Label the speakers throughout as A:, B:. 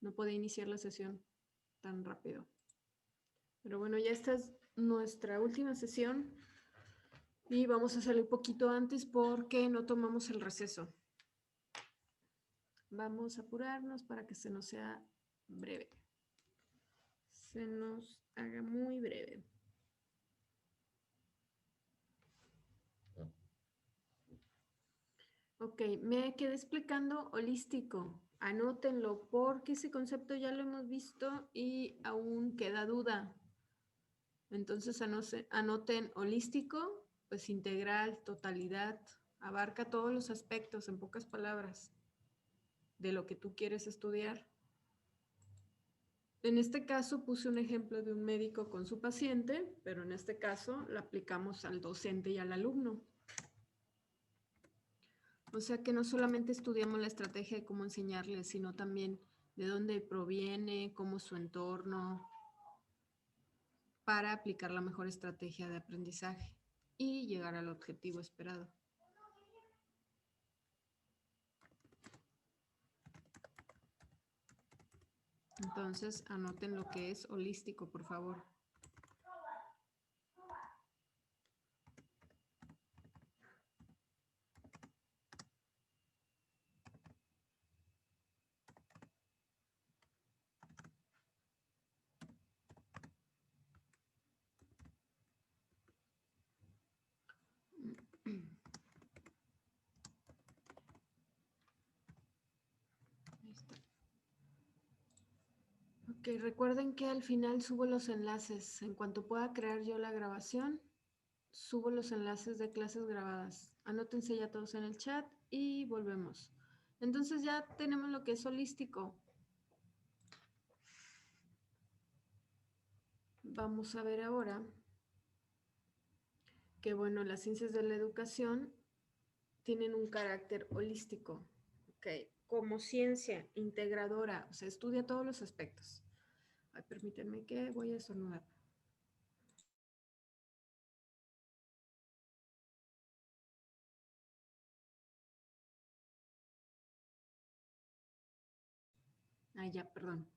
A: No podía iniciar la sesión tan rápido. Pero bueno, ya esta es nuestra última sesión y vamos a salir un poquito antes porque no tomamos el receso. Vamos a apurarnos para que se nos sea breve. Se nos haga muy breve. Ok, me quedé explicando holístico. Anótenlo porque ese concepto ya lo hemos visto y aún queda duda. Entonces anoten holístico, pues integral, totalidad, abarca todos los aspectos, en pocas palabras, de lo que tú quieres estudiar. En este caso puse un ejemplo de un médico con su paciente, pero en este caso lo aplicamos al docente y al alumno. O sea que no solamente estudiamos la estrategia de cómo enseñarles, sino también de dónde proviene, cómo es su entorno, para aplicar la mejor estrategia de aprendizaje y llegar al objetivo esperado. Entonces, anoten lo que es holístico, por favor. Ahí está. Ok, recuerden que al final subo los enlaces. En cuanto pueda crear yo la grabación, subo los enlaces de clases grabadas. Anótense ya todos en el chat y volvemos. Entonces ya tenemos lo que es holístico. Vamos a ver ahora que, bueno, las ciencias de la educación tienen un carácter holístico, ¿ok? Como ciencia integradora, o sea, estudia todos los aspectos. Ay, permítanme que voy a estornudar. Ay, ya, perdón.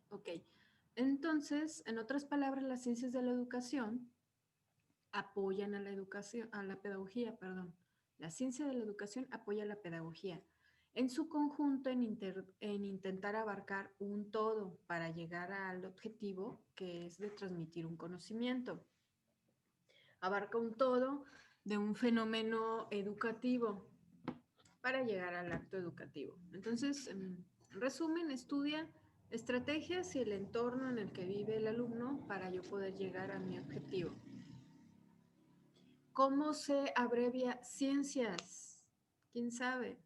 A: Ok, entonces, en otras palabras, las ciencias de la educación apoyan a la educación, a la pedagogía, perdón. La ciencia de la educación apoya a la pedagogía en su conjunto en intentar abarcar un todo para llegar al objetivo que es de transmitir un conocimiento. Abarca un todo de un fenómeno educativo para llegar al acto educativo. Entonces, en resumen, estudia estrategias y el entorno en el que vive el alumno para yo poder llegar a mi objetivo. ¿Cómo se abrevia ciencias? ¿Quién sabe?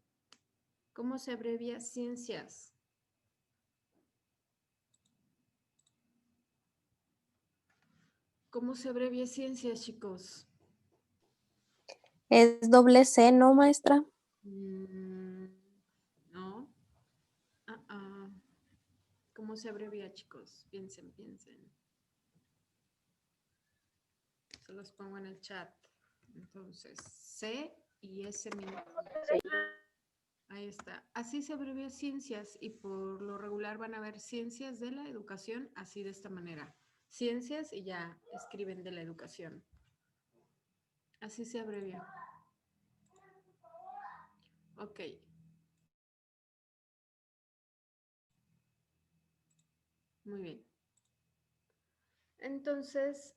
A: ¿Cómo se abrevia ciencias? ¿Cómo se abrevia ciencias, chicos?
B: Es doble C, ¿no, maestra?
A: No. ¿Cómo se abrevia, chicos? Piensen, piensen. Se los pongo en el chat. Entonces, C y S minúscula. Ahí está. Así se abrevia ciencias y por lo regular van a ver ciencias de la educación así de esta manera. Ciencias y ya escriben de la educación. Así se abrevia. Ok. Muy bien. Entonces,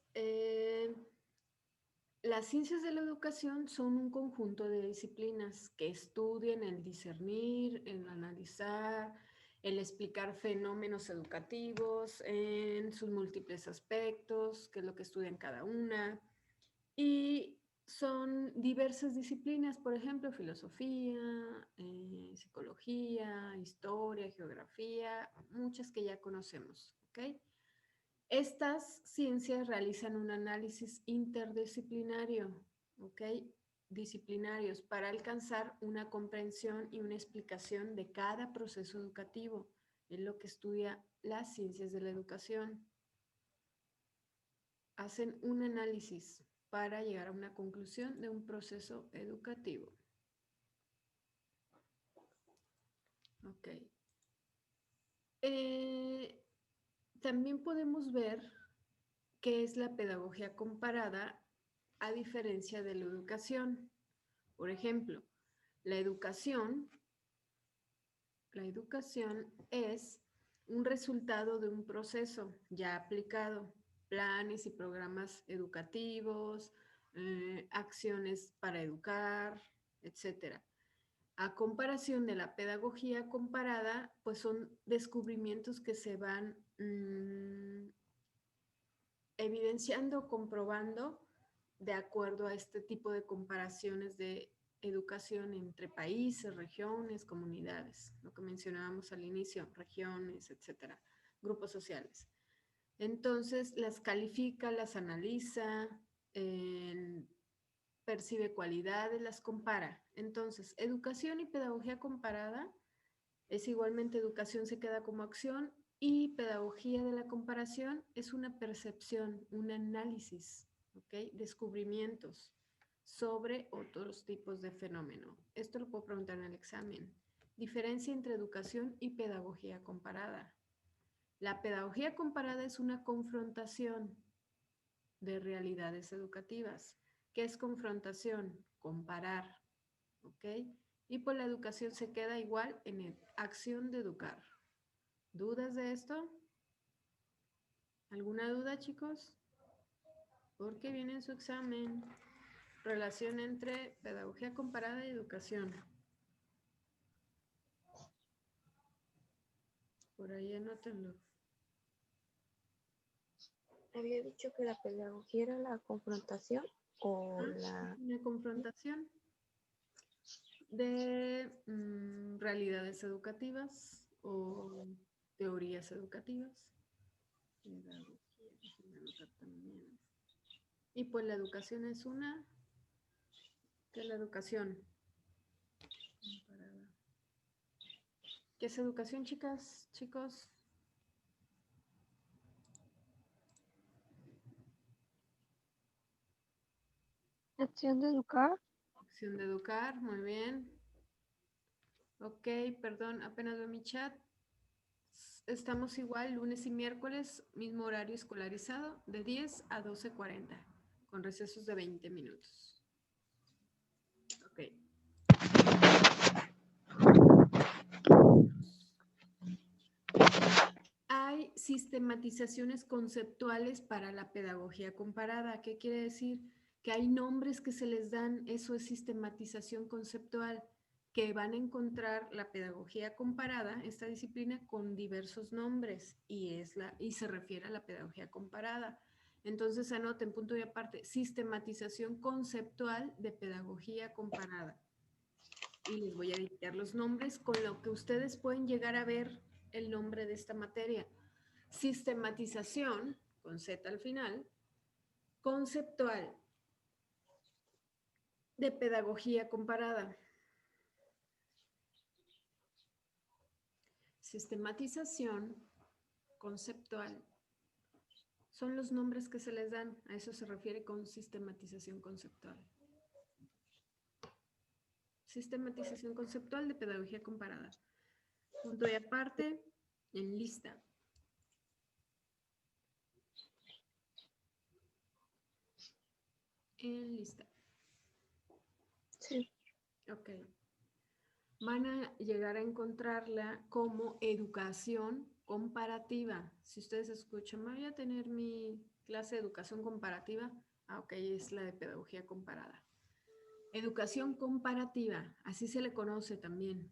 A: las ciencias de la educación son un conjunto de disciplinas que estudian el discernir, el analizar, el explicar fenómenos educativos en sus múltiples aspectos, que es lo que estudian cada una. Y son diversas disciplinas, por ejemplo, filosofía, psicología, historia, geografía, muchas que ya conocemos, ¿ok? Estas ciencias realizan un análisis interdisciplinario, ¿ok? Disciplinarios para alcanzar una comprensión y una explicación de cada proceso educativo. Es lo que estudia las ciencias de la educación. Hacen un análisis para llegar a una conclusión de un proceso educativo. Ok. También podemos ver qué es la pedagogía comparada a diferencia de la educación. Por ejemplo, la educación es un resultado de un proceso ya aplicado, planes y programas educativos, acciones para educar, etcétera. A comparación de la pedagogía comparada, pues son descubrimientos que se van evidenciando, comprobando de acuerdo a este tipo de comparaciones de educación entre países, regiones, comunidades, lo que mencionábamos al inicio, regiones, etcétera, grupos sociales. Entonces, las califica, las analiza, percibe cualidades, las compara. Entonces, educación y pedagogía comparada es igualmente educación se queda como acción y pedagogía de la comparación es una percepción, un análisis, ¿ok? Descubrimientos sobre otros tipos de fenómeno. Esto lo puedo preguntar en el examen. Diferencia entre educación y pedagogía comparada. La pedagogía comparada es una confrontación de realidades educativas. ¿Qué es confrontación? Comparar, ¿ok? Y pues la educación se queda igual en acción de educar. ¿Dudas de esto? ¿Alguna duda, chicos? Porque viene en su examen. Relación entre pedagogía comparada y educación. Por ahí anótenlo.
B: Había dicho que la pedagogía era la confrontación o la...
A: Una confrontación de realidades educativas o teorías educativas. Pedagogía, déjenme anotar también. Y pues la educación es una, ¿qué es la educación? Comparada. ¿Qué es educación, chicas, chicos?
B: acción de educar.
A: Acción de educar, muy bien. Ok, perdón, apenas veo mi chat. Estamos igual lunes y miércoles, mismo horario escolarizado, de 10 a 12:40, con recesos de 20 minutos. Ok. Hay sistematizaciones conceptuales para la pedagogía comparada. ¿Qué quiere decir? Que hay nombres que se les dan, eso es sistematización conceptual, que van a encontrar la pedagogía comparada, esta disciplina, con diversos nombres y se refiere a la pedagogía comparada. Entonces anoten punto y aparte, sistematización conceptual de pedagogía comparada. Y les voy a dictar los nombres con lo que ustedes pueden llegar a ver el nombre de esta materia. Sistematización, con Z al final, conceptual de pedagogía comparada. Sistematización conceptual. Son los nombres que se les dan, a eso se refiere con sistematización conceptual. Sistematización conceptual de pedagogía comparada. Punto y aparte, en lista. En lista.
B: Sí.
A: Ok. Van a llegar a encontrarla como educación comparativa. Si ustedes escuchan, voy a tener mi clase de educación comparativa. Ok, es la de pedagogía comparada. Educación comparativa, así se le conoce también.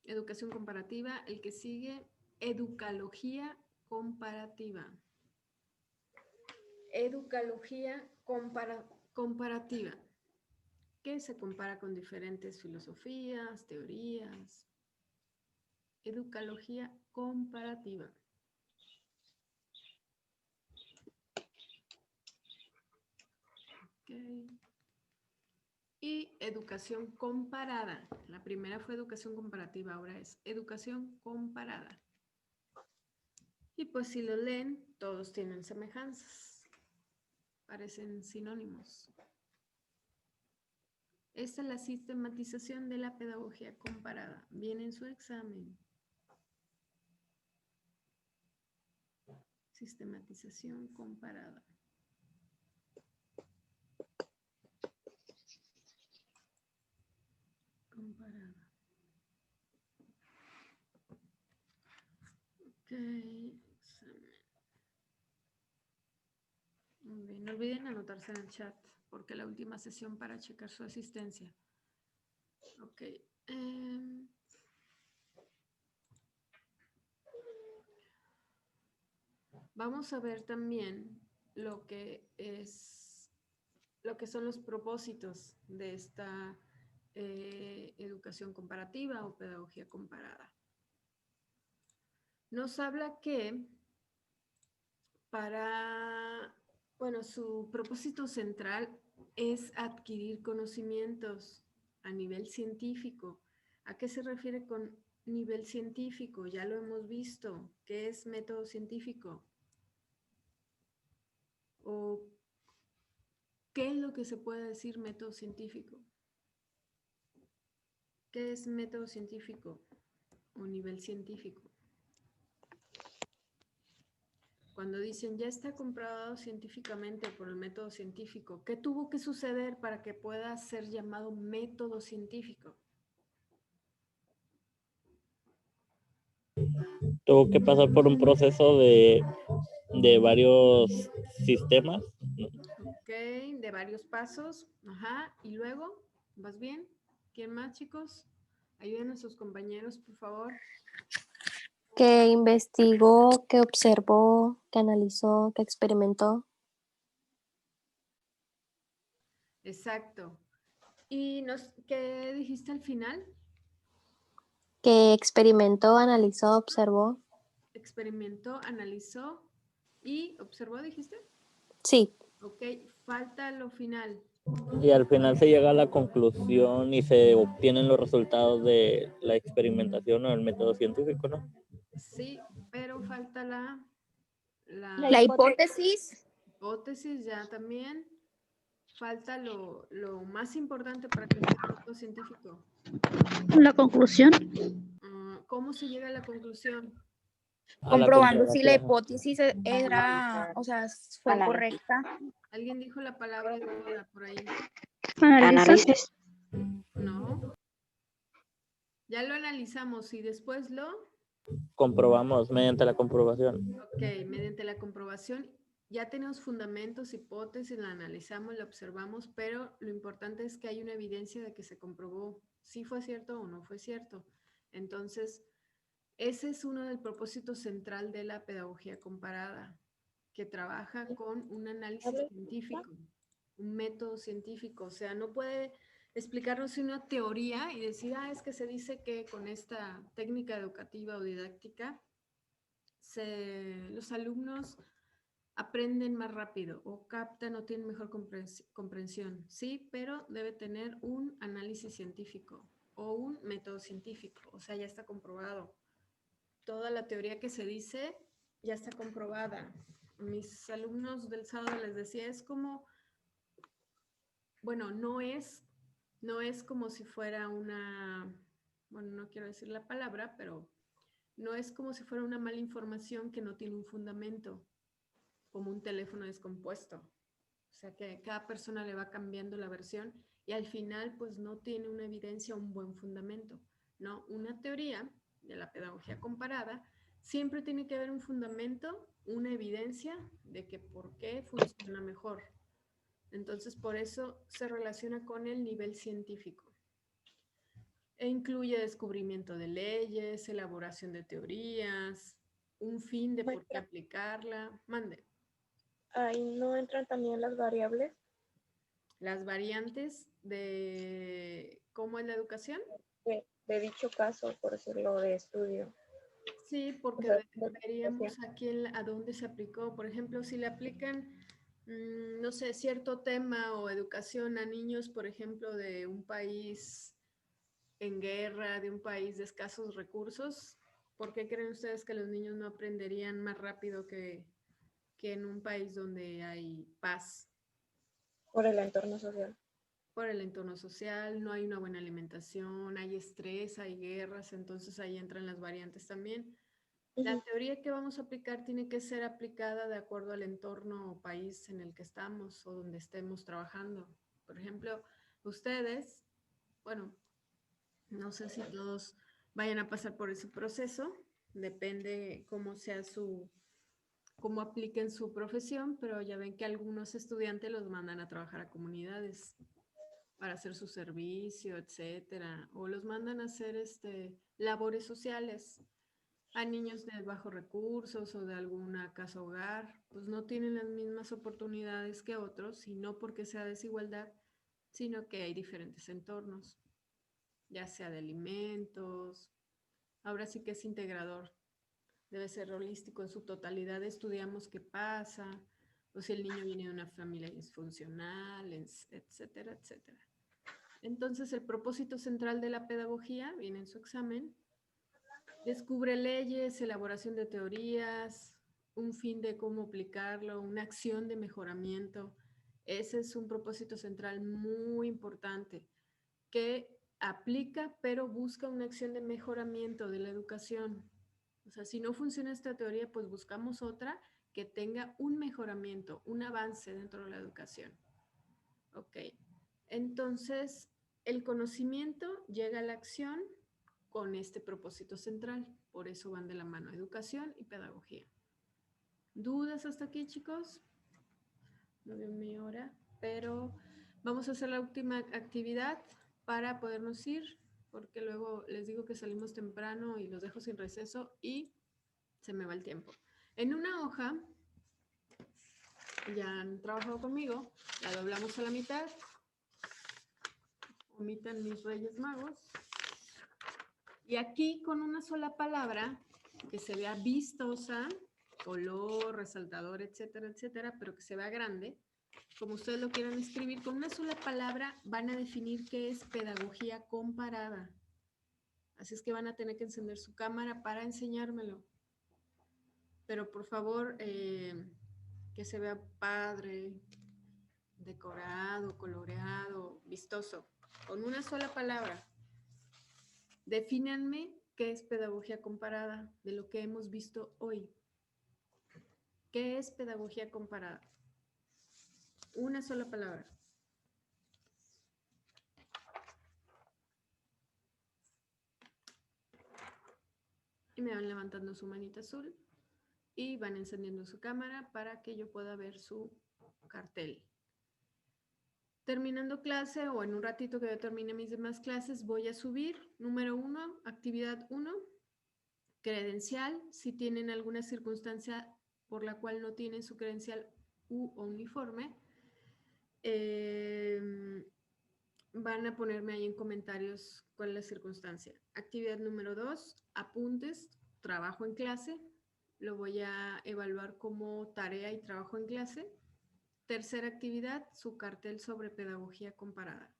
A: Educación comparativa, el que sigue, educalogía comparativa. Educalogía comparativa, que se compara con diferentes filosofías, teorías. Educalogía comparativa. Okay. Y educación comparada. La primera fue educación comparativa, ahora es educación comparada. Y pues si lo leen, todos tienen semejanzas. Parecen sinónimos. Esta es la sistematización de la pedagogía comparada. Viene en su examen. Sistematización comparada. Comparada. Ok, examen. Muy bien, no olviden anotarse en el chat, porque la última sesión para checar su asistencia. Ok. Vamos a ver también lo que son los propósitos de esta educación comparativa o pedagogía comparada. Nos habla que su propósito central es adquirir conocimientos a nivel científico. ¿A qué se refiere con nivel científico? Ya lo hemos visto. ¿Qué es método científico? ¿O qué es lo que se puede decir método científico? ¿Qué es método científico o nivel científico? Cuando dicen ya está comprobado científicamente por el método científico, ¿qué tuvo que suceder para que pueda ser llamado método científico?
C: Tuvo que pasar por un proceso de varios sistemas.
A: Ok, de varios pasos. Ajá, y luego, ¿vas bien? ¿Quién más, chicos? Ayuden a sus compañeros, por favor.
D: Que investigó, que observó, que analizó, que experimentó.
A: Exacto. ¿Y qué dijiste al final?
D: Que experimentó, analizó, observó.
A: Experimentó, analizó y observó, ¿dijiste?
D: Sí.
A: Ok, falta lo final.
C: Y al final se llega a la conclusión y se obtienen los resultados de la experimentación o el método científico, ¿no?
A: Sí, pero falta la
D: La hipótesis.
A: hipótesis ya también. Falta lo más importante para que sea un método científico.
E: La conclusión.
A: ¿Cómo se llega a la conclusión?
D: Comprobando si la hipótesis era, o sea, fue correcta.
A: ¿Alguien dijo la palabra de moda por ahí?
E: Análisis.
A: No. Ya lo analizamos y después lo
C: comprobamos mediante la comprobación.
A: Ok, mediante la comprobación ya tenemos fundamentos, hipótesis, la analizamos, la observamos, pero lo importante es que hay una evidencia de que se comprobó si fue cierto o no fue cierto. Entonces, ese es uno del propósito central de la pedagogía comparada, que trabaja con un análisis científico, un método científico. O sea, no puede explicarnos una teoría y decir, es que se dice que con esta técnica educativa o didáctica los alumnos aprenden más rápido o captan o tienen mejor comprensión, sí, pero debe tener un análisis científico o un método científico, o sea, ya está comprobado. Toda la teoría que se dice ya está comprobada. Mis alumnos del sábado les decía, es como, bueno, no es como si fuera no quiero decir la palabra, pero no es como si fuera una mala información que no tiene un fundamento, como un teléfono descompuesto. O sea que cada persona le va cambiando la versión y al final pues no tiene una evidencia, un buen fundamento. No, una teoría de la pedagogía comparada siempre tiene que haber un fundamento, una evidencia de que por qué funciona mejor. Entonces por eso se relaciona con el nivel científico. E incluye descubrimiento de leyes, elaboración de teorías, un fin de por qué aplicarla. Mande.
B: Ahí no entran también las variables.
A: Las variantes de cómo es la educación.
B: De dicho caso, por decirlo, de estudio.
A: Sí, porque veríamos aquí a dónde se aplicó. Por ejemplo, si le aplican, no sé, cierto tema o educación a niños, por ejemplo, de un país en guerra, de un país de escasos recursos, ¿por qué creen ustedes que los niños no aprenderían más rápido que en un país donde hay paz?
B: Por el entorno social.
A: por el entorno social, no hay una buena alimentación, hay estrés, hay guerras, entonces ahí entran las variantes también. La teoría que vamos a aplicar tiene que ser aplicada de acuerdo al entorno o país en el que estamos o donde estemos trabajando. Por ejemplo, ustedes, bueno, no sé si todos vayan a pasar por ese proceso, depende cómo sea cómo apliquen su profesión, pero ya ven que algunos estudiantes los mandan a trabajar a comunidades para hacer su servicio, etcétera, o los mandan a hacer labores sociales a niños de bajos recursos o de alguna casa hogar, pues no tienen las mismas oportunidades que otros, y no porque sea desigualdad, sino que hay diferentes entornos, ya sea de alimentos. Ahora sí que es integrador, debe ser holístico en su totalidad. Estudiamos qué pasa, o si el niño viene de una familia disfuncional, etcétera, etcétera. Entonces, el propósito central de la pedagogía, viene en su examen, descubre leyes, elaboración de teorías, un fin de cómo aplicarlo, una acción de mejoramiento. Ese es un propósito central muy importante que aplica, pero busca una acción de mejoramiento de la educación. O sea, si no funciona esta teoría, pues buscamos otra que tenga un mejoramiento, un avance dentro de la educación. Ok. Entonces, el conocimiento llega a la acción con este propósito central. Por eso van de la mano educación y pedagogía. ¿Dudas hasta aquí, chicos? No veo mi hora, pero vamos a hacer la última actividad para podernos ir, porque luego les digo que salimos temprano y los dejo sin receso y se me va el tiempo. En una hoja, ya han trabajado conmigo, la doblamos a la mitad, omitan mis Reyes Magos, y aquí con una sola palabra que se vea vistosa, color, resaltador, etcétera, etcétera, pero que se vea grande, como ustedes lo quieran escribir, con una sola palabra van a definir qué es pedagogía comparada. Así es que van a tener que encender su cámara para enseñármelo. Pero por favor, que se vea padre, decorado, coloreado, vistoso, con una sola palabra. Defínanme qué es pedagogía comparada de lo que hemos visto hoy. ¿Qué es pedagogía comparada? Una sola palabra. Y me van levantando su manita azul y van encendiendo su cámara para que yo pueda ver su cartel. Terminando clase o en un ratito que yo termine mis demás clases, voy a subir, número 1, actividad 1, credencial. Si tienen alguna circunstancia por la cual no tienen su credencial u uniforme, van a ponerme ahí en comentarios cuál es la circunstancia. Actividad número 2, apuntes, trabajo en clase. Lo voy a evaluar como tarea y trabajo en clase. Tercera actividad, su cartel sobre pedagogía comparada.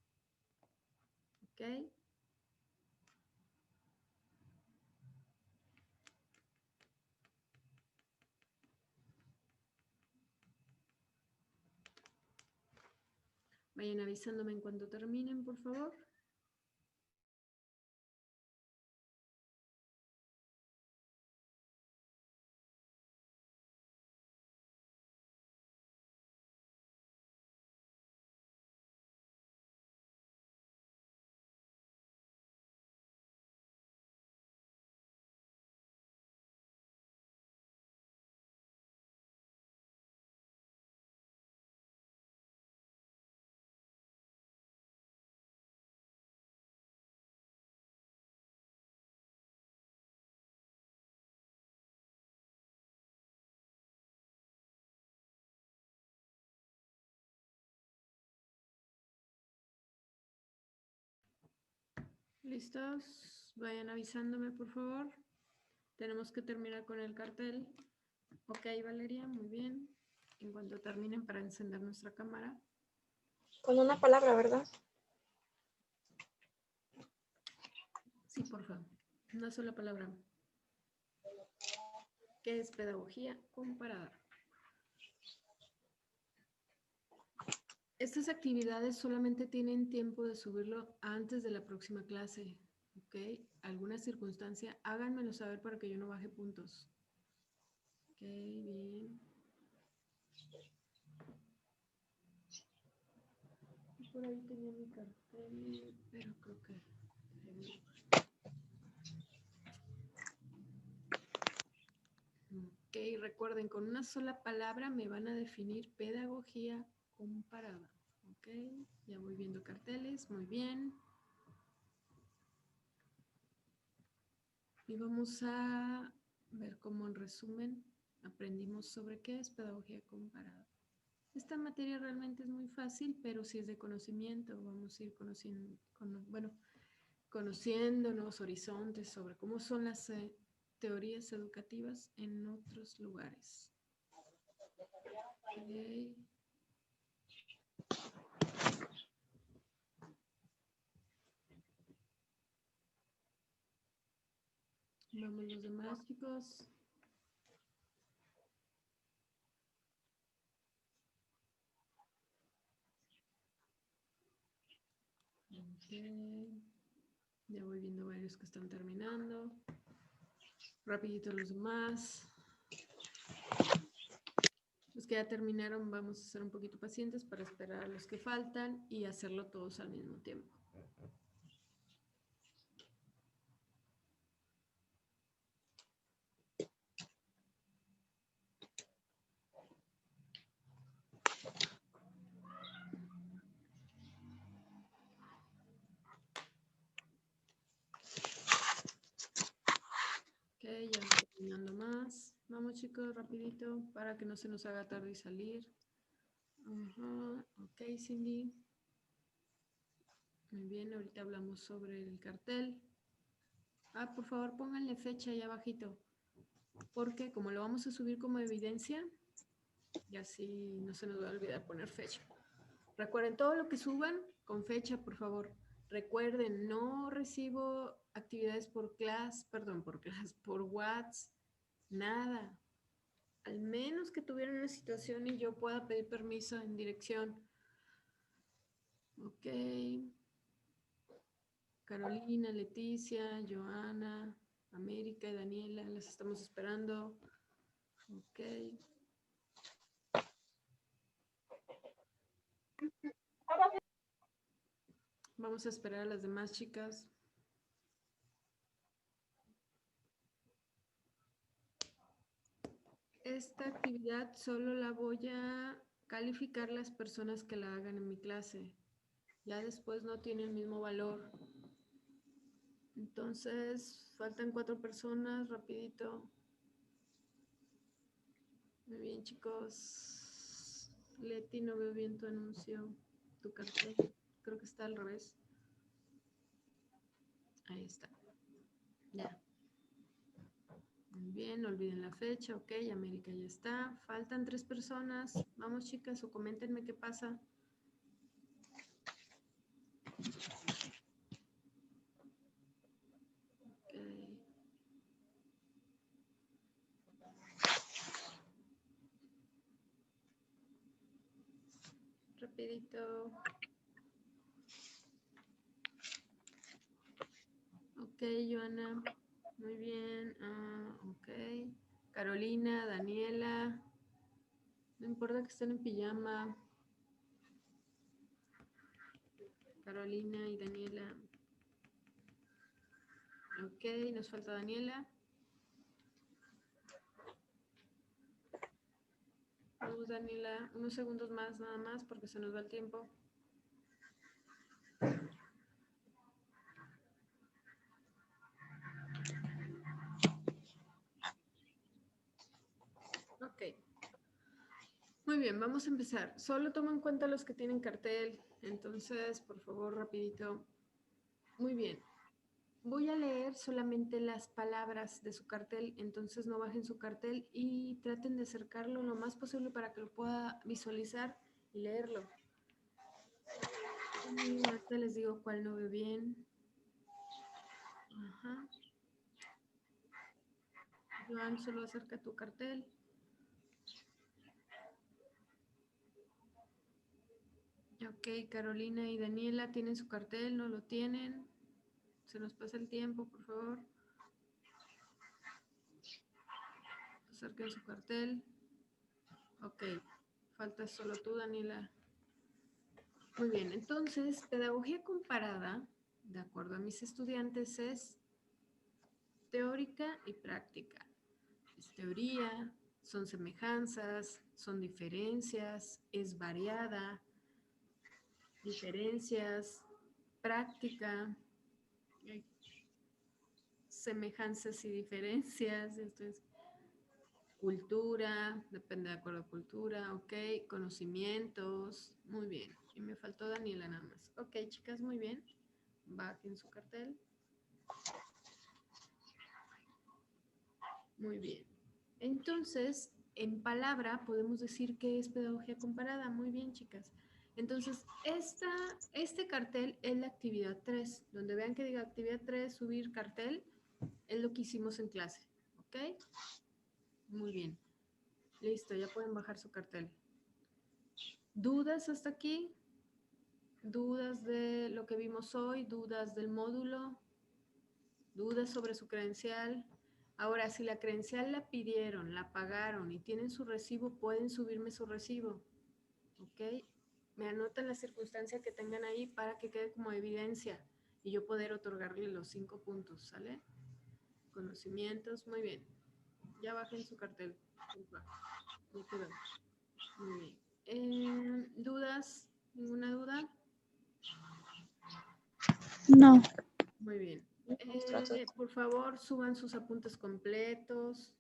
A: ¿Ok? Vayan avisándome en cuanto terminen, por favor. ¿Listos? Vayan avisándome, por favor. Tenemos que terminar con el cartel. Ok, Valeria, muy bien. En cuanto terminen, para encender nuestra cámara.
B: Con una palabra, ¿verdad?
A: Sí, por favor. Una sola palabra. ¿Qué es pedagogía comparada? Estas actividades solamente tienen tiempo de subirlo antes de la próxima clase. ¿Ok? ¿Alguna circunstancia? Háganmelo saber para que yo no baje puntos. Ok, bien. Por ahí tenía mi cartel, pero creo que... Ok, recuerden, con una sola palabra me van a definir pedagogía comparada. Ok, ya voy viendo carteles, muy bien. Y vamos a ver cómo en resumen aprendimos sobre qué es pedagogía comparada. Esta materia realmente es muy fácil, pero si es de conocimiento, vamos a ir conociendo nuevos horizontes sobre cómo son las teorías educativas en otros lugares. Okay. Vamos los demás, chicos. Okay. Ya voy viendo varios que están terminando. Rapidito los demás. Los que ya terminaron, vamos a ser un poquito pacientes para esperar a los que faltan y hacerlo todos al mismo tiempo. Ok, ya no terminando más. Vamos, chicos, rapidito para que no se nos haga tarde y salir. Ajá. Ok, Cindy. Muy bien, ahorita hablamos sobre el cartel. Ah, por favor, pónganle fecha ahí abajito. Porque como lo vamos a subir como evidencia, y así no se nos va a olvidar poner fecha. Recuerden, todo lo que suban con fecha, por favor. Recuerden, no recibo actividades por WhatsApp, nada. Al menos que tuvieran una situación y yo pueda pedir permiso en dirección. Ok. Carolina, Leticia, Joana, América y Daniela, las estamos esperando. Ok. Vamos a esperar a las demás chicas. Esta actividad solo la voy a calificar las personas que la hagan en mi clase. Ya después no tiene el mismo valor. Entonces, faltan 4 personas, rapidito. Muy bien, chicos. Leti, no veo bien tu anuncio, tu cartel. Creo que está al revés. Ahí está. Ya. Muy bien, no olviden la fecha. Ok, América ya está. Faltan 3 personas. Vamos, chicas, o coméntenme qué pasa. Okay. Rapidito. Ok, Joana. Muy bien. Ok. Carolina, Daniela. No importa que estén en pijama. Carolina y Daniela. Ok, nos falta Daniela. Vamos, Daniela, unos segundos más nada más porque se nos va el tiempo. Ok. Muy bien, vamos a empezar. Solo toma en cuenta los que tienen cartel. Entonces, por favor, rapidito. Muy bien. Voy a leer solamente las palabras de su cartel, entonces no bajen su cartel y traten de acercarlo lo más posible para que lo pueda visualizar y leerlo. Y ahorita les digo cuál no veo bien. Ajá. Joan, solo acerca tu cartel. Ok, Carolina y Daniela, ¿tienen su cartel? ¿No lo tienen? Se nos pasa el tiempo, por favor. Acerquen su cartel. Ok, falta solo tú, Daniela. Muy bien, entonces, pedagogía comparada, de acuerdo a mis estudiantes, es teórica y práctica. Es teoría, son semejanzas, son diferencias, es variada, diferencias, práctica, semejanzas y diferencias, esto es cultura, depende de acuerdo a cultura, ok, conocimientos, muy bien. Y me faltó Daniela nada más. Ok, chicas, muy bien. Bajen su cartel. Muy bien. Entonces, en palabra podemos decir que es pedagogía comparada. Muy bien, chicas. Entonces, este cartel es la actividad 3. Donde vean que diga actividad 3, subir cartel, es lo que hicimos en clase. ¿Ok? Muy bien. Listo, ya pueden bajar su cartel. ¿Dudas hasta aquí? ¿Dudas de lo que vimos hoy? ¿Dudas del módulo? ¿Dudas sobre su credencial? Ahora, si la credencial la pidieron, la pagaron y tienen su recibo, pueden subirme su recibo. ¿Ok? Me anotan la circunstancia que tengan ahí para que quede como evidencia y yo poder otorgarle los 5 puntos, ¿sale? Conocimientos, muy bien. Ya bajen su cartel. Ya quedó. Muy bien. ¿Dudas? ¿Ninguna duda?
E: No.
A: Muy bien. Por favor, suban sus apuntes completos,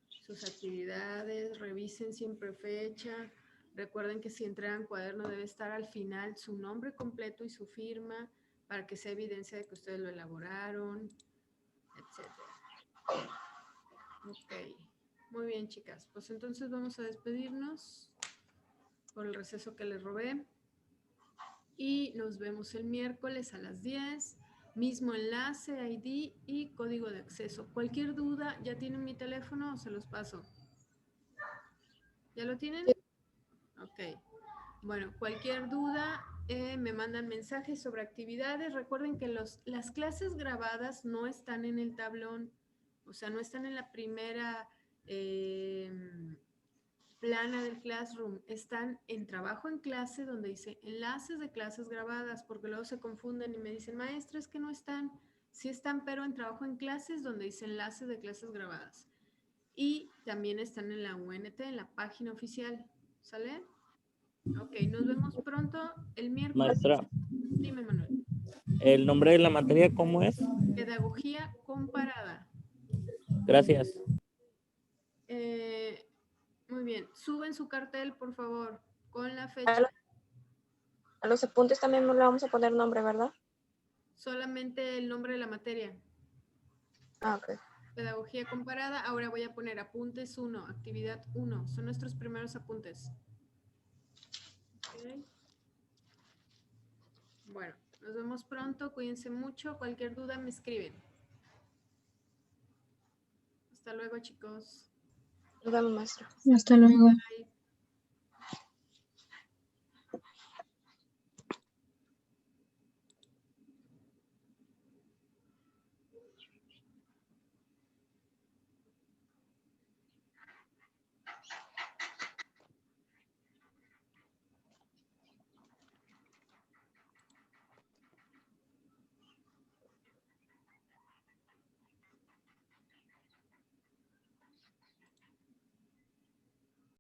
A: sus actividades, revisen siempre fecha. Recuerden que si entregan cuaderno debe estar al final su nombre completo y su firma para que sea evidencia de que ustedes lo elaboraron, etc. Ok. Muy bien, chicas. Pues entonces vamos a despedirnos por el receso que les robé. Y nos vemos el miércoles a las 10. Mismo enlace, ID y código de acceso. Cualquier duda, ¿ya tienen mi teléfono o se los paso? ¿Ya lo tienen? Ok. Bueno, cualquier duda, me mandan mensajes sobre actividades. Recuerden que las clases grabadas no están en el tablón, o sea, no están en la primera plana del Classroom, están en trabajo en clase donde dice enlaces de clases grabadas, porque luego se confunden y me dicen, maestra, es que no están. Sí están, pero en trabajo en clases donde dice enlaces de clases grabadas. Y también están en la UNT, en la página oficial. ¿Sale? Ok, nos vemos pronto el miércoles.
C: Maestra,
A: Dime, Manuel.
C: ¿el nombre de la materia cómo es?
A: Pedagogía comparada.
C: Gracias.
A: Muy bien, suben su cartel, por favor, con la fecha.
B: A los apuntes también le vamos a poner nombre, ¿verdad?
A: Solamente el nombre de la materia.
B: Ah, ok.
A: Pedagogía comparada. Ahora voy a poner apuntes 1, actividad 1. Son nuestros primeros apuntes. Okay. Bueno, nos vemos pronto. Cuídense mucho. Cualquier duda me escriben. Hasta luego, chicos.
B: Nos vemos, maestra.
E: Hasta luego.
A: Bye.